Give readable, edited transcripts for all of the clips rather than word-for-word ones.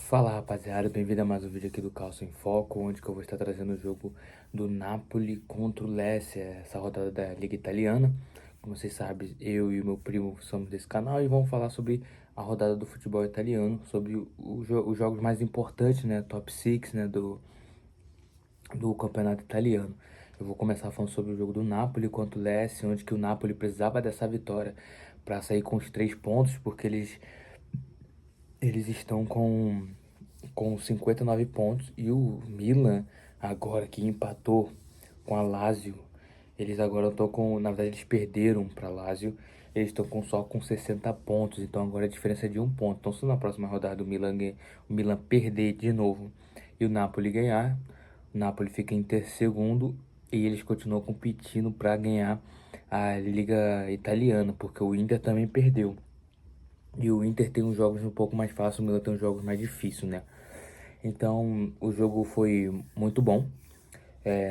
Fala rapaziada, bem-vindo a mais um vídeo aqui do Calcio em Foco, onde que eu vou estar trazendo o jogo do Napoli contra o Lecce, essa rodada da Liga Italiana. Como vocês sabem, eu e o meu primo somos desse canal e vamos falar sobre a rodada do futebol italiano, sobre os jogos mais importantes, né, top 6, né, do campeonato italiano. Eu vou começar falando sobre o jogo do Napoli contra o Lecce, onde que o Napoli precisava dessa vitória para sair com os 3 pontos, porque eles estão com 59 pontos e o Milan, agora que empatou com a Lazio, eles agora estão com, na verdade eles perderam para Lazio, eles estão só com 60 pontos, então agora a diferença é de 1 ponto. Então se na próxima rodada o Milan perder de novo e o Napoli ganhar, o Napoli fica em segundo e eles continuam competindo para ganhar a Liga Italiana, porque o Inter também perdeu. E o Inter tem uns jogos um pouco mais fáceis, o Milan tem uns jogos mais difíceis, né? Então, o jogo foi muito bom.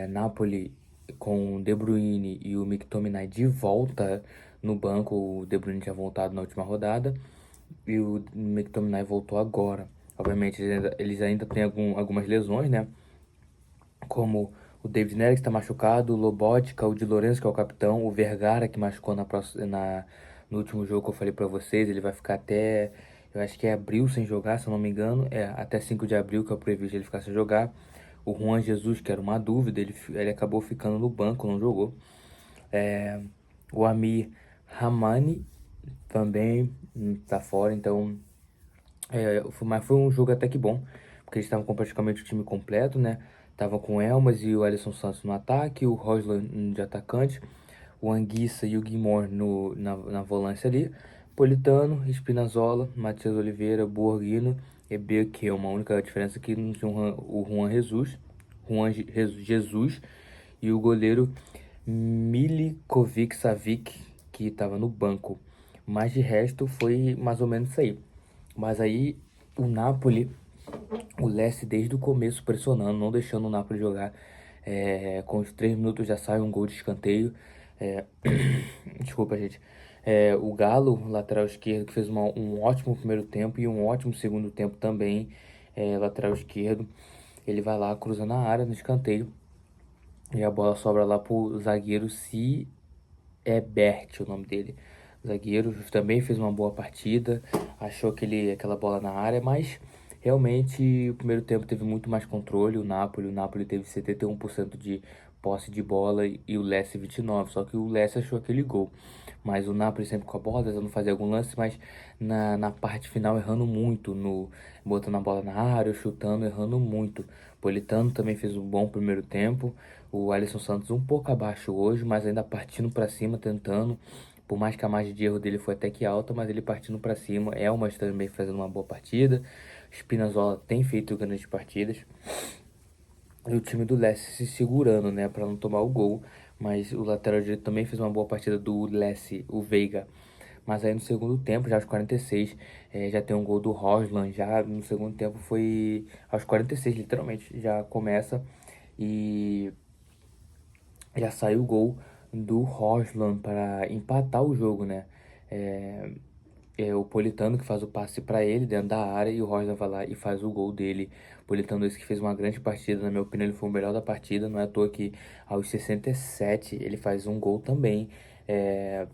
Napoli com o De Bruyne e o McTominay de volta no banco. O De Bruyne tinha voltado na última rodada e o McTominay voltou agora. Obviamente, eles ainda têm algumas lesões, né? Como o David Neres que está machucado, o Lobotka, o Di Lorenzo que é o capitão, o Vergara que machucou no último jogo que eu falei pra vocês, ele vai ficar até, eu acho que é abril sem jogar, se eu não me engano, até 5 de abril que é o previsto ele ficar sem jogar. O Juan Jesus, que era uma dúvida, ele acabou ficando no banco, não jogou. É, o Amir Ramani também tá fora, então mas foi um jogo até que bom, porque eles estavam com praticamente o time completo, né? Tava com o Elmas e o Alisson Santos no ataque, o Roslan de atacante, o Anguissa e o Guimor na volância ali, Politano, Spinazzola, Matias Oliveira, Borghino e Bekelma. A única diferença é que não tinha o Jesus e o goleiro Milikovic Savic, que estava no banco. Mas de resto foi mais ou menos isso aí. Mas aí o Napoli, o Lecce desde o começo pressionando, não deixando o Napoli jogar. Com os 3 minutos já sai um gol de escanteio. É, Desculpa, gente. O Galo, lateral esquerdo, que fez um ótimo primeiro tempo e um ótimo segundo tempo também. Lateral esquerdo, ele vai lá, cruza na área, no escanteio. E a bola sobra lá pro zagueiro Bert, o nome dele. O zagueiro também fez uma boa partida, achou aquela bola na área, mas realmente o primeiro tempo teve muito mais controle. O Napoli teve 71% de posse de bola e o Lecce 29%, só que o Lecce achou aquele gol. Mas o Napoli sempre com a bola, tentando fazer algum lance, mas na parte final errando muito, botando a bola na área, chutando, errando muito. Politano também fez um bom primeiro tempo. O Alisson Santos um pouco abaixo hoje, mas ainda partindo para cima, tentando. Por mais que a margem de erro dele foi até que alta, mas ele partindo para cima. Elmas também fazendo uma boa partida. Spinazzola tem feito grandes partidas. E o time do Lecce se segurando, né, para não tomar o gol. Mas o lateral direito também fez uma boa partida do Lecce, o Veiga. Mas aí no segundo tempo, já aos 46, já tem um gol do Roslan. Já no segundo tempo foi aos 46, literalmente. Já começa e já saiu o gol do Roslan para empatar o jogo, né? É, É o Politano que faz o passe para ele dentro da área e o Roslan vai lá e faz o gol dele. O Politano esse que fez uma grande partida, na minha opinião, ele foi o melhor da partida. Não é à toa que aos 67 ele faz um gol também. É,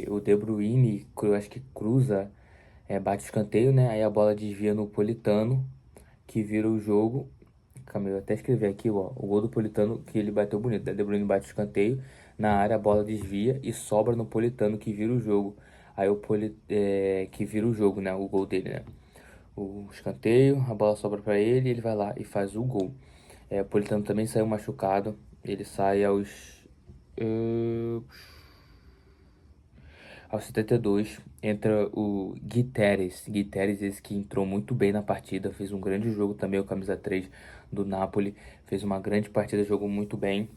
o De Bruyne, eu acho que cruza, bate o escanteio, né? Aí a bola desvia no Politano, que vira o jogo. Calma, eu até escrevi aqui, ó, o gol do Politano que ele bateu bonito. De Bruyne bate o escanteio, na área a bola desvia e sobra no Politano que vira o jogo. Aí que vira o jogo, né? O gol dele, né? O escanteio, a bola sobra pra ele, ele vai lá e faz o gol. O Politano também saiu machucado. Ele sai aos 72, entra o Guiteres, esse que entrou muito bem na partida, fez um grande jogo também, o camisa 3 do Napoli, fez uma grande partida, jogou muito bem.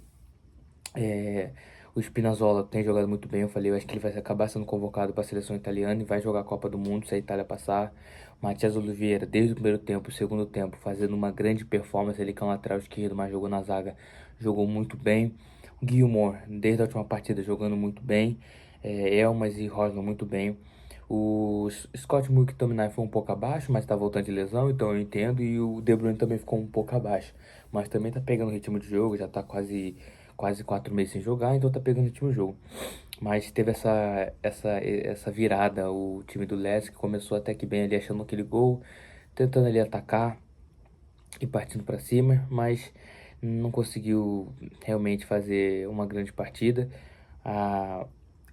O Spinazzola tem jogado muito bem, eu falei, eu acho que ele vai acabar sendo convocado para a seleção italiana e vai jogar a Copa do Mundo se a Itália passar. Matias Oliveira, desde o primeiro tempo, o segundo tempo, fazendo uma grande performance, ele que é um lateral esquerdo, mas jogou na zaga, jogou muito bem. O Guilmore, desde a última partida, jogando muito bem. Elmas e Rosman muito bem. O Scott McTominay foi um pouco abaixo, mas tá voltando de lesão, então eu entendo. E o De Bruyne também ficou um pouco abaixo. Mas também tá pegando ritmo de jogo, já tá quase 4 meses sem jogar, então tá pegando ritmo de jogo. Mas teve essa virada, o time do Leicester que começou até que bem ali, achando aquele gol, tentando ali atacar e partindo para cima, mas não conseguiu realmente fazer uma grande partida. A,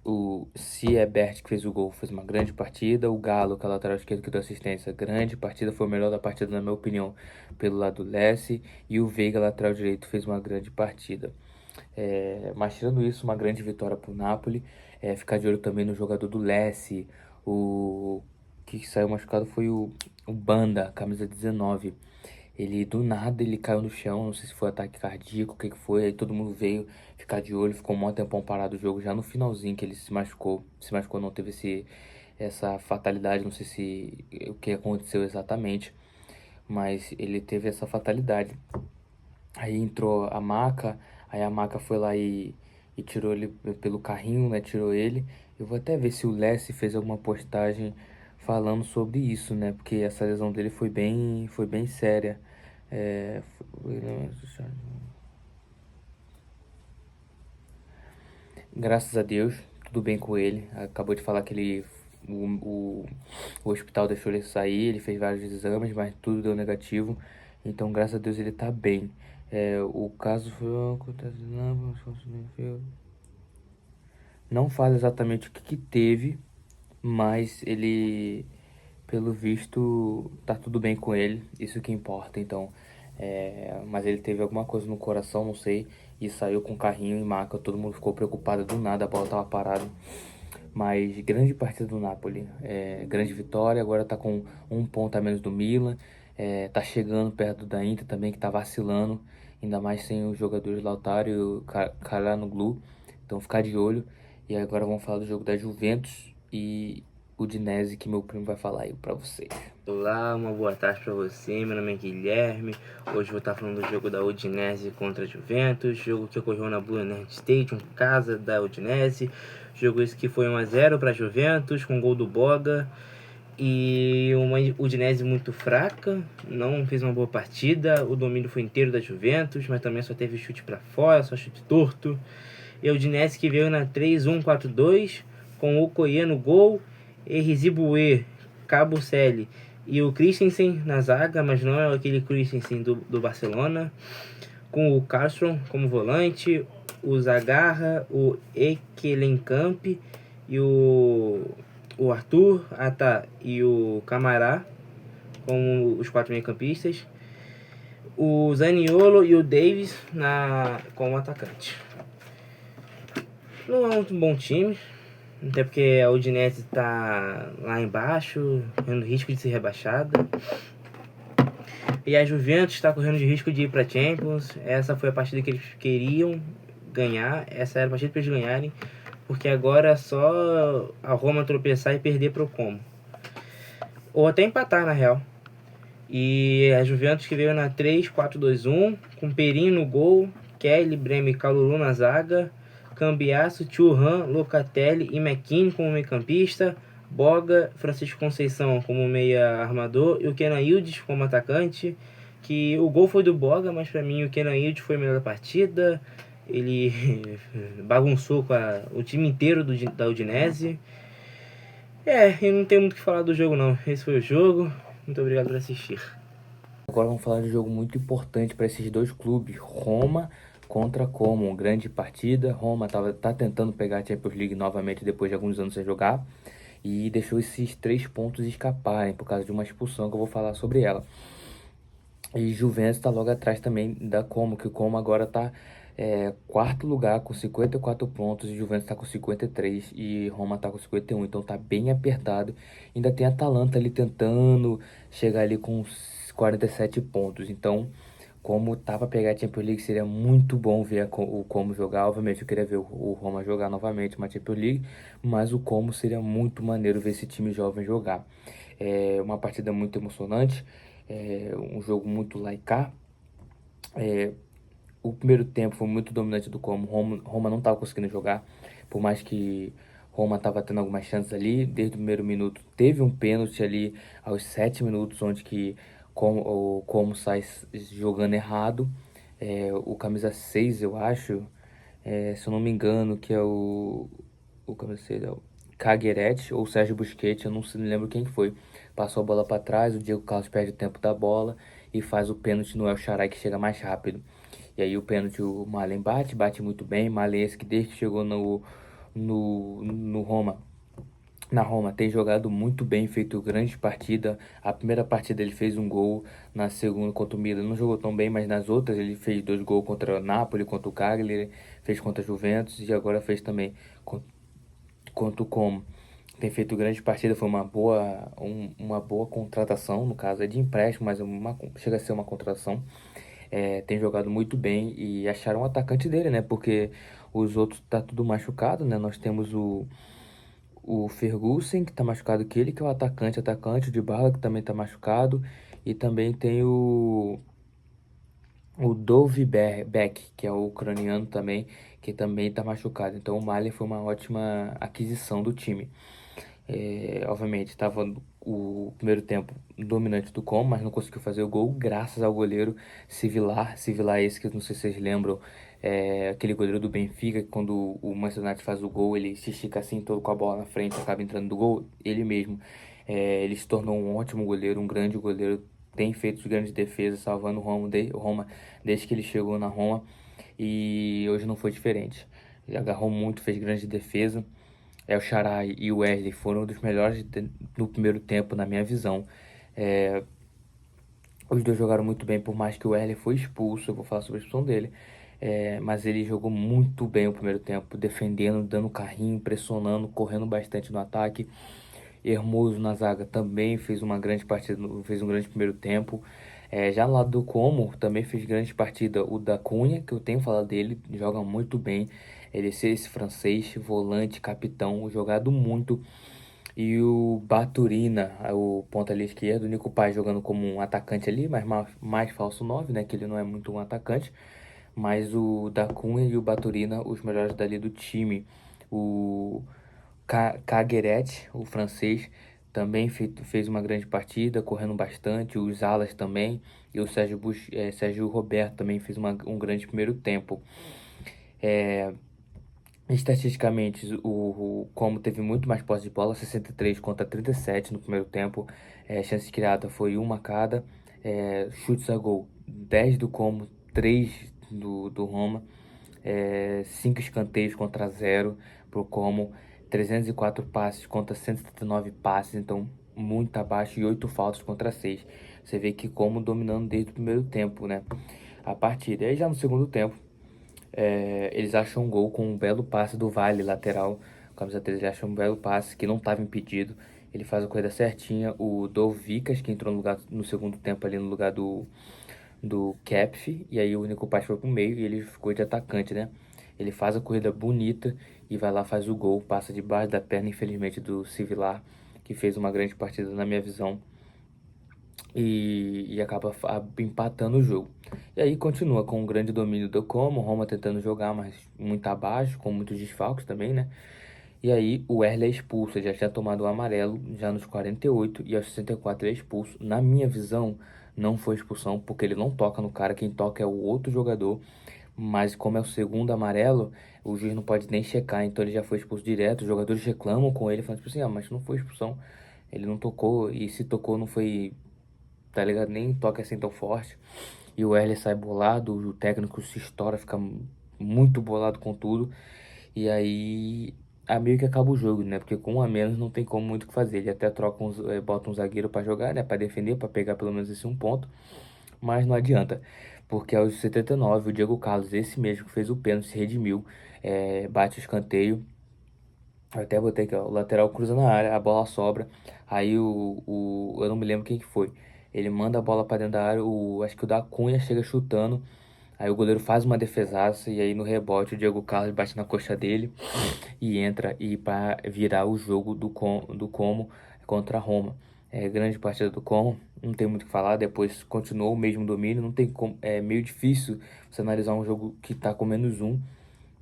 o Siebert, que fez o gol, fez uma grande partida. O Galo, que é o lateral esquerdo, que deu assistência, grande partida, foi o melhor da partida, na minha opinião, pelo lado do Lessie. E o Veiga, lateral direito, fez uma grande partida. Mas tirando isso, uma grande vitória para o Napoli. Ficar de olho também no jogador do Lessie. O que saiu machucado foi o Banda, camisa 19. Ele, do nada, ele caiu no chão, não sei se foi ataque cardíaco, o que que foi, aí todo mundo veio ficar de olho, ficou um maior tempão parado o jogo, já no finalzinho que ele se machucou não, teve essa fatalidade, não sei se o que aconteceu exatamente, mas ele teve essa fatalidade. Aí entrou a maca, aí a maca foi lá e tirou ele pelo carrinho, né, tirou ele. Eu vou até ver se o Lessie fez alguma postagem falando sobre isso, né, porque essa lesão dele foi bem séria. É, Graças a Deus, tudo bem com ele. Acabou de falar que o hospital deixou ele sair, ele fez vários exames, mas tudo deu negativo. Então, graças a Deus, ele tá bem. O caso foi. Não fala exatamente o que que teve, mas ele, pelo visto, tá tudo bem com ele, isso que importa, então. Mas ele teve alguma coisa no coração, não sei, e saiu com carrinho e maca, todo mundo ficou preocupado do nada, a bola tava parada. Mas grande partida do Napoli, grande vitória, agora tá com um ponto a menos do Milan, tá chegando perto da Inter também, que tá vacilando, ainda mais sem os jogadores Lautaro e o Calhanoglu, então ficar de olho. E agora vamos falar do jogo da Juventus e Udinese, que meu primo vai falar aí pra vocês. Olá, uma boa tarde para você, meu nome é Guilherme. Hoje vou estar falando do jogo da Udinese contra a Juventus, jogo que ocorreu na Blue Nerd Stadium, casa da Udinese. Jogo esse que foi 1-0 para a Juventus, com gol do Boga. E uma Udinese muito fraca, não fez uma boa partida, o domínio foi inteiro da Juventus, mas também só teve chute para fora, só chute torto. E a Udinese que veio na 3-1-4-2, com o Okoye no gol, Erizibue, Cabucelli e o Christensen na zaga, mas não é aquele Christensen do Barcelona, com o Carlson como volante, o Zagarra, o Ekelenkamp e o Arthur, e o Camará como os 4 meio-campistas, o Zaniolo e o Davis como atacante. Não é um bom time, até porque a Udinese está lá embaixo, correndo risco de ser rebaixada. E a Juventus está correndo de risco de ir para a Champions. Essa foi a partida que eles queriam ganhar, essa era a partida para eles ganharem, porque agora é só a Roma tropeçar e perder para o Como. Ou até empatar, na real. E a Juventus que veio na 3-4-2-1, com Perin no gol, Kelly, Breme e Calulu na zaga, Cambiasso, Thuram, Locatelli e McKinney como meio-campista, Boga, Francisco Conceição como meia armador e o Kenan Yildiz como atacante. Que o gol foi do Boga, mas para mim o Kenan Yildiz foi o melhor da partida. Ele bagunçou com o time inteiro da Udinese. E não tem muito o que falar do jogo não. Esse foi o jogo. Muito obrigado por assistir. Agora vamos falar de um jogo muito importante para esses dois clubes, Roma contra Como, grande partida. Roma tá tentando pegar a Champions League novamente depois de alguns anos sem jogar e deixou esses 3 pontos escaparem por causa de uma expulsão que eu vou falar sobre ela. E Juventus está logo atrás também da Como, que o Como agora tá quarto lugar com 54 pontos, e Juventus está com 53 e Roma tá com 51, então tá bem apertado. Ainda tem a Atalanta ali tentando chegar ali com 47 pontos, então como tá pra pegar a Champions League, seria muito bom ver o Como jogar. Obviamente eu queria ver o Roma jogar novamente uma Champions League, mas o Como seria muito maneiro ver esse time jovem jogar. É uma partida muito emocionante, um jogo muito laicar. O primeiro tempo foi muito dominante do Como. Roma não estava conseguindo jogar, por mais que Roma estava tendo algumas chances ali, desde o primeiro minuto teve um pênalti ali aos 7 minutos, onde que como sai jogando errado, o camisa 6 eu acho, se eu não me engano, que é o camisa 6 é o Cagueret ou Sérgio Busquets, eu não se lembro quem foi. Passou a bola para trás, o Diego Carlos perde o tempo da bola e faz o pênalti no El Shaarawy, que chega mais rápido. E aí o pênalti o Malen bate muito bem. Malen esse que desde que chegou no Roma, na Roma, tem jogado muito bem, feito grande partida. A primeira partida ele fez um gol, na segunda contra o Milan não jogou tão bem, mas nas outras ele fez 2 gols contra o Napoli, contra o Cagliari, fez contra a Juventus e agora fez também contra o Como. Tem feito grande partida, foi uma boa contratação, no caso é de empréstimo, mas chega a ser uma contratação. Tem jogado muito bem e acharam um atacante dele, né? Porque os outros tá tudo machucado, né? Nós temos o Ferguson, que tá machucado que ele, que é o atacante, o Dybala, que também tá machucado, e também tem o Beck, que é o ucraniano também, que também tá machucado. Então o Malen foi uma ótima aquisição do time. Obviamente, estava o primeiro tempo dominante do Como, mas não conseguiu fazer o gol, graças ao goleiro Civilar esse que eu não sei se vocês lembram, aquele goleiro do Benfica, que quando o Manchester United faz o gol, ele se estica assim, todo com a bola na frente, acaba entrando no gol, ele mesmo. Ele se tornou um ótimo goleiro, um grande goleiro, tem feito grandes defesas, salvando o Roma desde que ele chegou na Roma, e hoje não foi diferente. Ele agarrou muito, fez grande defesa. O Xarai e o Wesley foram um dos melhores no primeiro tempo, na minha visão. É, os dois jogaram muito bem, por mais que o Wesley foi expulso, eu vou falar sobre a expulsão dele. Mas ele jogou muito bem o primeiro tempo, defendendo, dando carrinho, pressionando, correndo bastante no ataque. Hermoso na zaga também fez uma grande partida, fez um grande primeiro tempo. Já no lado do Como, também fez grande partida o da Cunha, que eu tenho falado dele, joga muito bem. Ele é esse francês, volante, capitão, jogado muito. E o Baturina, o ponta ali esquerdo, o Nico Paz jogando como um atacante ali, mas mais falso 9, né? Que ele não é muito um atacante. Mas o da Cunha e o Baturina, os melhores dali do time. O Cagueret, o francês, também fez uma grande partida, correndo bastante. Os alas também. E o Sérgio Roberto também fez um grande primeiro tempo. Estatisticamente, o Como teve muito mais posse de bola, 63 contra 37 no primeiro tempo. Chance criada foi uma cada. Chutes a gol, 10 do Como, 3 do Roma. 5 escanteios contra 0 pro Como. 304 passes contra 179 passes, então muito abaixo. E 8 faltas contra 6. Você vê que Como dominando desde o primeiro tempo, né? A partida. E aí já no segundo tempo, eles acham um gol com um belo passe do Vale, lateral. O camisa 13 ele acha um belo passe que não estava impedido. Ele faz a corrida certinha. O Dovicas, que entrou no segundo tempo ali no lugar do Kepf. E aí o único passe foi pro meio e ele ficou de atacante, né? Ele faz a corrida bonita e vai lá, faz o gol. Passa debaixo da perna, infelizmente, do Civilar, que fez uma grande partida na minha visão. E acaba empatando o jogo. E aí continua com um grande domínio do Como, Roma tentando jogar, mas muito abaixo, com muitos desfalques também, né? E aí o Wesley é expulso, ele já tinha tomado o amarelo já nos 48 e aos 64 ele é expulso. Na minha visão, não foi expulsão, porque ele não toca no cara, quem toca é o outro jogador. Mas como é o segundo amarelo, o juiz não pode nem checar, então ele já foi expulso direto. Os jogadores reclamam com ele, falando tipo assim, mas não foi expulsão. Ele não tocou, e se tocou não foi, tá ligado? Nem toque assim tão forte. E o Wesley sai bolado, o técnico se estoura, fica muito bolado com tudo. E aí meio que acaba o jogo, né? Porque com um a menos não tem como muito o que fazer. Ele até bota um zagueiro pra jogar, né? Pra defender, pra pegar pelo menos esse um ponto. Mas não adianta. Porque aos 79, o Diego Carlos, esse mesmo que fez o pênalti, se redimiu. Bate o escanteio. Eu até botei aqui, ó, o lateral cruza na área, a bola sobra. Aí eu não me lembro quem que foi. Ele manda a bola pra dentro da área, acho que o da Cunha chega chutando. Aí o goleiro faz uma defesaça e aí no rebote o Diego Carlos bate na coxa dele e entra e para virar o jogo do Como contra a Roma. Grande partida do Como, não tem muito o que falar, depois continuou o mesmo domínio, não tem como, é meio difícil você analisar um jogo que tá com -1,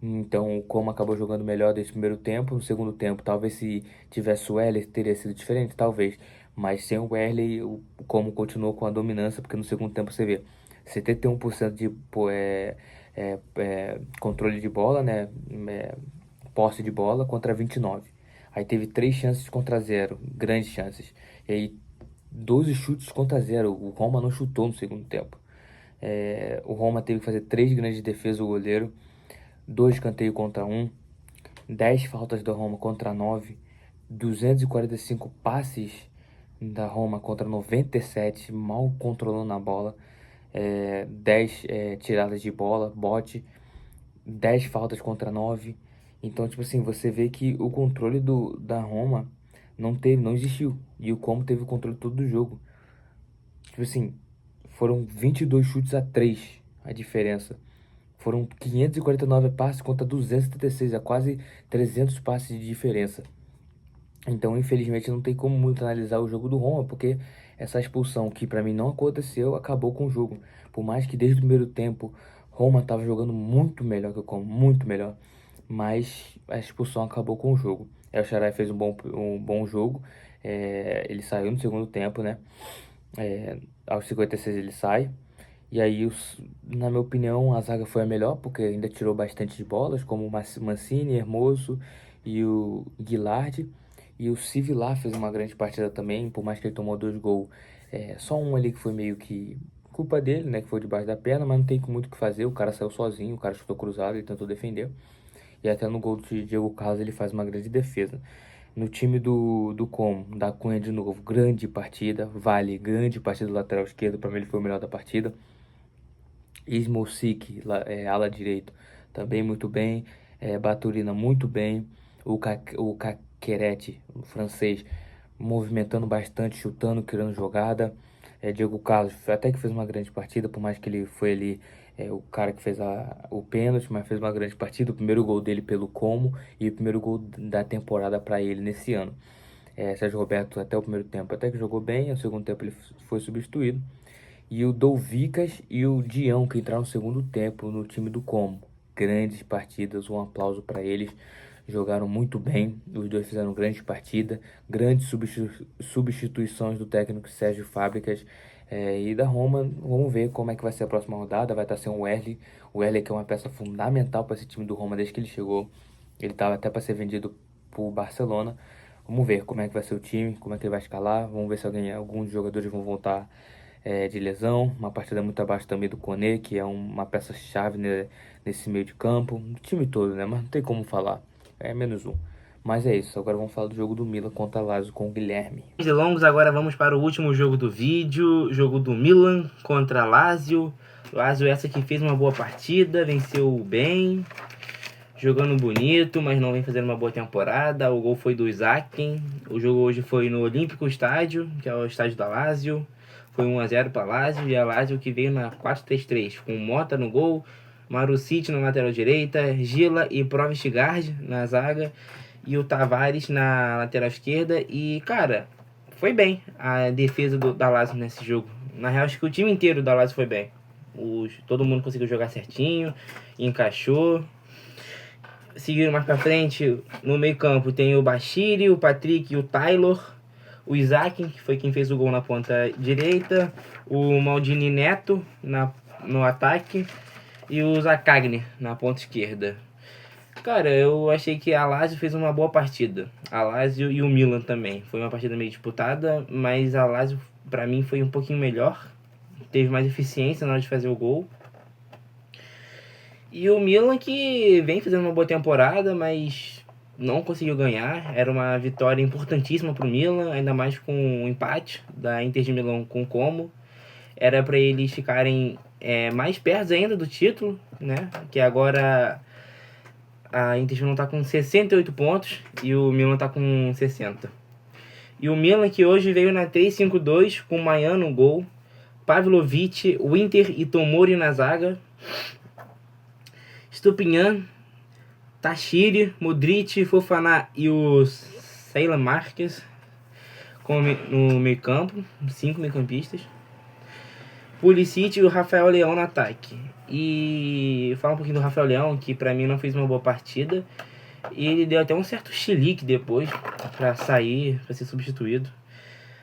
Então o Como acabou jogando melhor desde o primeiro tempo. No segundo tempo, talvez se tivesse o Wesley teria sido diferente, talvez. Mas sem o Wesley, o Como continuou com a dominância, porque no segundo tempo você vê 71% de controle de bola, né? Posse de bola contra 29. Aí teve 3 chances contra 0, grandes chances. E aí 12 chutes contra 0. O Roma não chutou no segundo tempo. O Roma teve que fazer 3 grandes defesas, o goleiro. 2 escanteios contra 1, 10 faltas da Roma contra 9, 245 passes da Roma contra 97, mal controlando a bola, 10 tiradas de bola, bote, 10 faltas contra 9. Então, tipo assim, você vê que o controle da Roma não existiu. E o Como teve o controle todo do jogo. Tipo assim, foram 22 chutes a 3 a diferença. Foram 549 passes contra 276, é quase 300 passes de diferença. Então, infelizmente, não tem como muito analisar o jogo do Roma, porque essa expulsão, que para mim não aconteceu, acabou com o jogo. Por mais que desde o primeiro tempo, Roma estava jogando muito melhor que o Como, muito melhor. Mas a expulsão acabou com o jogo. El Shaarawy fez um bom jogo, ele saiu no segundo tempo, né? Aos 56 ele sai. E aí, na minha opinião, a zaga foi a melhor, porque ainda tirou bastante de bolas, como o Mancini, Hermoso e o Guilherme. E o Civilar fez uma grande partida também, por mais que ele tomou 2 gols. Só um ali que foi meio que culpa dele, né? Que foi debaixo da perna, mas não tem muito o que fazer. O cara saiu sozinho, o cara chutou cruzado, ele tentou defender. E até no gol de Diego Carlos ele faz uma grande defesa. No time do Como, da Cunha de novo, grande partida. Vale, grande partida do lateral esquerdo, para mim ele foi o melhor da partida. Smolcic, ala direito, também muito bem. Baturina, muito bem. O Caqueret, o francês, movimentando bastante, chutando, criando jogada. Diego Carlos até que fez uma grande partida, por mais que ele foi ali o cara que fez o pênalti, mas fez uma grande partida. O primeiro gol dele pelo Como e o primeiro gol da temporada para ele nesse ano. Sérgio Roberto até o primeiro tempo até que jogou bem, no segundo tempo ele foi substituído. E o Douglas e o Dião, que entraram no segundo tempo no time do Como. Grandes partidas, um aplauso para eles. Jogaram muito bem, os dois fizeram grande partida, grandes substituições do técnico Sérgio Fábricas e da Roma. Vamos ver como é que vai ser a próxima rodada. Vai estar sem o Wesley que é uma peça fundamental para esse time do Roma desde que ele chegou. Ele estava até para ser vendido para o Barcelona. Vamos ver como é que vai ser o time, como é que ele vai escalar. Vamos ver se alguns jogadores vão voltar de lesão. Uma partida muito abaixo também do Koné, que é uma peça-chave nesse meio de campo. O time todo, né? Mas não tem como falar. É menos um. Mas é isso. Agora vamos falar do jogo do Milan contra a Lazio com o Guilherme. De longos, agora vamos para o último jogo do vídeo. Jogo do Milan contra a Lazio. Lazio essa que fez uma boa partida, venceu bem. Jogando bonito, mas não vem fazendo uma boa temporada. O gol foi do Isaac. O jogo hoje foi no Olímpico Estádio, que é o estádio da Lazio. Foi 1-0 para a Lazio. E a Lazio que veio na 4-3-3, com Mota no gol, Marusic na lateral direita, Gila e Provstigard na zaga. E o Tavares na lateral esquerda. E, cara, foi bem a defesa da Lazio nesse jogo. Na real, acho que o time inteiro da Lazio foi bem. Todo mundo conseguiu jogar certinho, encaixou. Seguindo mais pra frente, no meio campo tem o Bashiri, o Patrick e o Taylor. O Isaac, que foi quem fez o gol na ponta direita. O Maldini Neto no ataque. E o Zaccagni na ponta esquerda. Cara, eu achei que a Lazio fez uma boa partida. A Lazio e o Milan também. Foi uma partida meio disputada, mas a Lazio, pra mim, foi um pouquinho melhor. Teve mais eficiência na hora de fazer o gol. E o Milan que vem fazendo uma boa temporada, mas não conseguiu ganhar. Era uma vitória importantíssima para o Milan, ainda mais com o empate da Inter de Milão com o Como. Era para eles ficarem mais perto ainda do título, né? Que agora a Inter de Milão está com 68 pontos e o Milan está com 60. E o Milan que hoje veio na 3-5-2 com o Maia no gol, Pavlovic, Winter e Tomori na zaga. Stupinhan, Tashiri, Modric, Fofana e o Sheila Marques no meio campo, 5 meio-campistas. Pulisic e o Rafael Leão no ataque. E falar um pouquinho do Rafael Leão, que pra mim não fez uma boa partida. E ele deu até um certo chilique depois pra sair, pra ser substituído.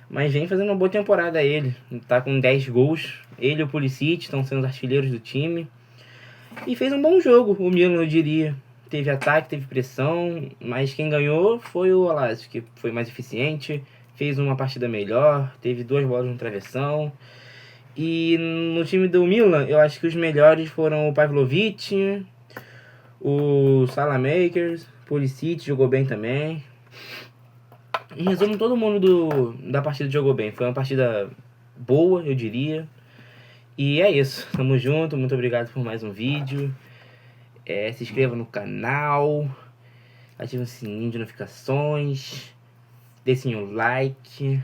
Mas vem fazendo uma boa temporada ele. Tá com 10 gols. Ele e o Pulisic estão sendo os artilheiros do time. E fez um bom jogo, o Milan, eu diria. Teve ataque, teve pressão, mas quem ganhou foi o Lazio, que foi mais eficiente, fez uma partida melhor, teve 2 bolas no travessão. E no time do Milan, eu acho que os melhores foram o Pavlovic, o Salamakers, o Pulisic jogou bem também. Em resumo, todo mundo da partida jogou bem. Foi uma partida boa, eu diria. E é isso. Tamo junto. Muito obrigado por mais um vídeo. Se inscreva no canal. Ative o sininho de notificações. Deixem o like.